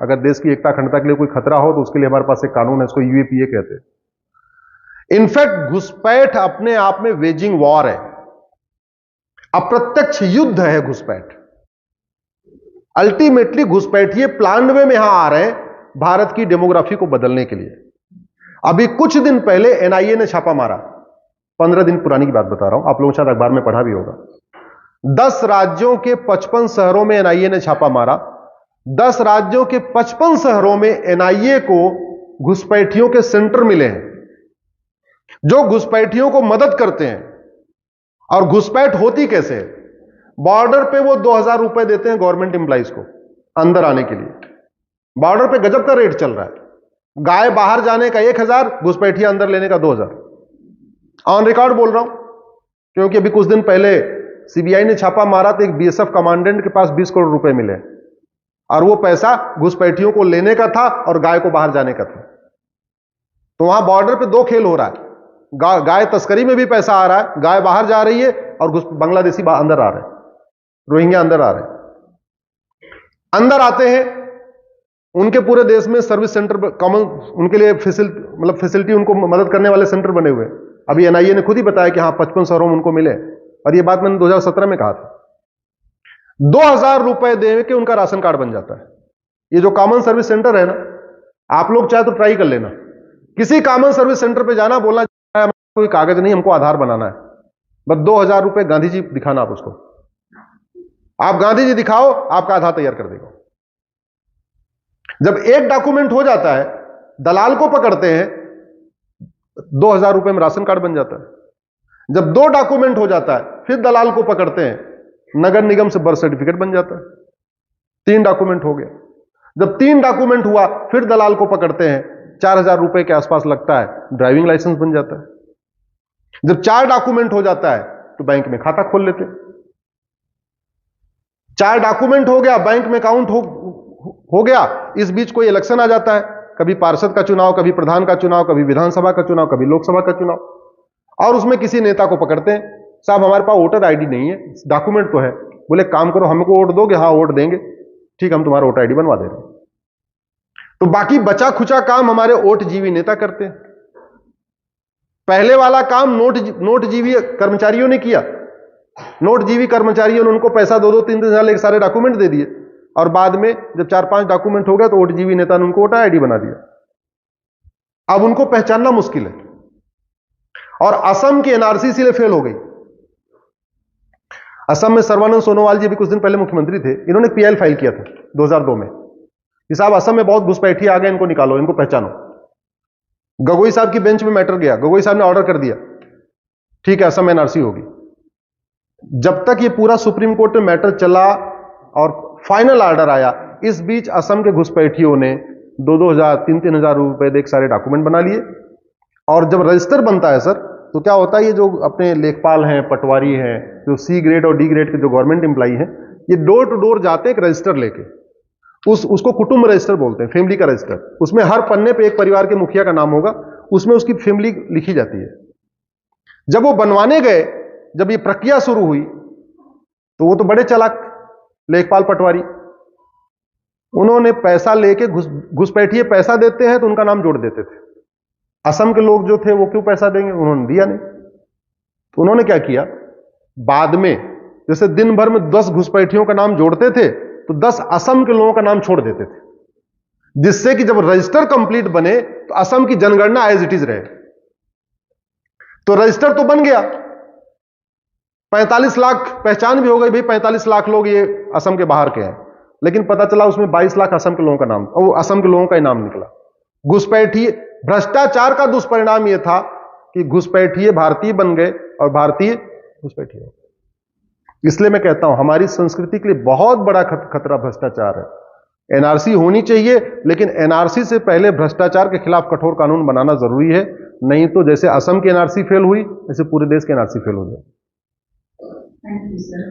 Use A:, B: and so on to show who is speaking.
A: अगर देश की एकता अखंडता के लिए कोई खतरा हो तो उसके लिए हमारे पास एक कानून है, इसको यूएपीए कहते हैं। इनफैक्ट घुसपैठ अपने आप में वेजिंग वॉर है, अप्रत्यक्ष युद्ध है घुसपैठ। अल्टीमेटली घुसपैठिए प्लान में यहां आ रहे हैं भारत की डेमोग्राफी को बदलने के लिए। अभी कुछ दिन पहले एनआईए ने छापा मारा, 15 दिन पुरानी की बात बता रहा हूं, आप लोगों शायद अखबार में पढ़ा भी होगा। 10 राज्यों के 55 शहरों में एनआईए ने छापा मारा। 10 राज्यों के 55 शहरों में एनआईए को घुसपैठियों के सेंटर मिले हैं, जो घुसपैठियों को मदद करते हैं। और घुसपैठ होती कैसे है? बॉर्डर पे वो 2000 रुपए देते हैं गवर्नमेंट एम्प्लॉइज को अंदर आने के लिए। बॉर्डर पे गजब का रेट चल रहा है, गाय बाहर जाने का 1000, घुसपैठिया अंदर लेने का 2000। ऑन रिकॉर्ड बोल रहा हूं, क्योंकि अभी कुछ दिन पहले सीबीआई ने छापा मारा तो एक बीएसएफ कमांडेंट के पास 20 करोड़ रुपए मिले, और वो पैसा घुसपैठियों को लेने का था और गाय को बाहर जाने का था। तो वहां बॉर्डर पे दो खेल हो रहा है, गाय तस्करी में भी पैसा आ रहा है, गाय बाहर जा रही है, और बांग्लादेशी अंदर आ रहे हैं, रोहिंग्या अंदर आ रहे हैं। अंदर आते हैं, उनके पूरे देश में सर्विस सेंटर कॉमन उनके लिए फैसिलिटी उनको मदद करने वाले सेंटर बने हुए। अभी एनआईए ने खुद ही बताया कि हाँ 55 शहरों में उनको मिले, और ये बात मैंने 2017 में कहा था। 2000 रुपए दे के उनका राशन कार्ड बन जाता है। ये जो कॉमन सर्विस सेंटर है ना, आप लोग चाहे तो ट्राई कर लेना, किसी कॉमन सर्विस सेंटर पे जाना, बोलना कोई कागज नहीं, हमको आधार बनाना है, बस 2000 रुपए गांधी जी दिखाना, आप उसको, आप गांधी जी दिखाओ, आपका आधार तैयार कर देगा। जब एक डॉक्यूमेंट हो जाता है, दलाल को पकड़ते हैं, 2000 रुपए में राशन कार्ड बन जाता है। जब 2 डॉक्यूमेंट हो जाता है, फिर दलाल को पकड़ते हैं, नगर निगम से बर्थ सर्टिफिकेट बन जाता है। 3 डॉक्यूमेंट हो गया। जब 3 डॉक्यूमेंट हुआ, फिर दलाल को पकड़ते हैं, 4000 रुपए के आसपास लगता है, ड्राइविंग लाइसेंस बन जाता है। जब 4 डॉक्यूमेंट हो जाता है तो बैंक में खाता खोल लेते। 4 डॉक्यूमेंट हो गया, बैंक में अकाउंट हो गया। इस बीच कोई इलेक्शन आ जाता है, कभी पार्षद का चुनाव, कभी प्रधान का चुनाव, कभी विधानसभा का चुनाव, कभी लोकसभा का चुनाव, और उसमें किसी नेता को पकड़ते हैं, साहब हमारे पास वोटर आईडी नहीं है, डॉक्यूमेंट तो है। बोले काम करो, हमको वोट दोगे? हाँ वोट देंगे, ठीक, हम तुम्हारा वोटर आईडी बनवा दे रहे हैं। तो बाकी बचा खुचा काम हमारे वोट जीवी नेता करते हैं। पहले वाला काम नोट जीवी कर्मचारियों ने किया। नोट जीवी कर्मचारियों ने उनको पैसा 2-2, 3-3 साल एक सारे डॉक्यूमेंट दे दिए, और बाद में जब 4-5 डॉक्यूमेंट हो गया तो वोट जीवी नेता ने उनको वोटर आईडी बना दिया। अब उनको पहचानना मुश्किल है। और असम की एनआरसी इसलिए फेल हो गई। असम में सर्बानंद सोनोवाल जी भी कुछ दिन पहले मुख्यमंत्री थे, इन्होंने पीएल फाइल किया था 2002 में कि साहब असम में बहुत घुसपैठी आ गए, इनको निकालो, इनको पहचानो। गगोई साहब की बेंच में मैटर गया, गगोई साहब ने ऑर्डर कर दिया, ठीक है असम एनआरसी होगी। जब तक ये पूरा सुप्रीम कोर्ट में मैटर चला और फाइनल ऑर्डर आया, इस बीच असम के घुसपैठियों ने 2-2 हजार 3-3 हजार रुपए दे के सारे डॉक्यूमेंट बना लिए। और जब रजिस्टर बनता है सर, तो क्या होता है, ये जो अपने लेखपाल हैं, पटवारी हैं, जो सी ग्रेड और डी ग्रेड के जो गवर्नमेंट एम्प्लॉई हैं, ये डोर टू डोर जाते हैं एक रजिस्टर लेके, उसको कुटुंब रजिस्टर बोलते हैं, फैमिली का रजिस्टर। उसमें हर पन्ने पे एक परिवार के मुखिया का नाम होगा, उसमें उसकी फैमिली लिखी जाती है। जब वो बनवाने गए, जब ये प्रक्रिया शुरू हुई, तो वो तो बड़े चालाक लेखपाल पटवारी, उन्होंने पैसा लेके घुसपैठिए पैसा देते हैं तो उनका नाम जोड़ देते थे। असम के लोग जो थे वो क्यों पैसा देंगे, उन्होंने दिया नहीं। तो उन्होंने क्या किया, बाद में जैसे दिन भर में 10 घुसपैठियों का नाम जोड़ते थे तो 10 असम के लोगों का नाम छोड़ देते थे, जिससे कि जब रजिस्टर कंप्लीट बने तो असम की जनगणना एज इट इज रहे। तो रजिस्टर तो बन गया, 45 लाख पहचान भी हो गई, भाई 45 लाख लोग ये असम के बाहर के हैं, लेकिन पता चला उसमें 22 लाख असम के लोगों का नाम, और असम के लोगों का ही नाम निकला। घुसपैठिए भ्रष्टाचार का दुष्परिणाम यह था कि घुसपैठिए भारतीय बन गए और भारतीय घुसपैठिए। इसलिए मैं कहता हूं हमारी संस्कृति के लिए बहुत बड़ा खतरा भ्रष्टाचार है। एनआरसी होनी चाहिए, लेकिन एनआरसी से पहले भ्रष्टाचार के खिलाफ कठोर कानून बनाना जरूरी है, नहीं तो जैसे असम की एनआरसी फेल हुई, वैसे पूरे देश की एनआरसी फेल हो जाए।
B: Thank you sir.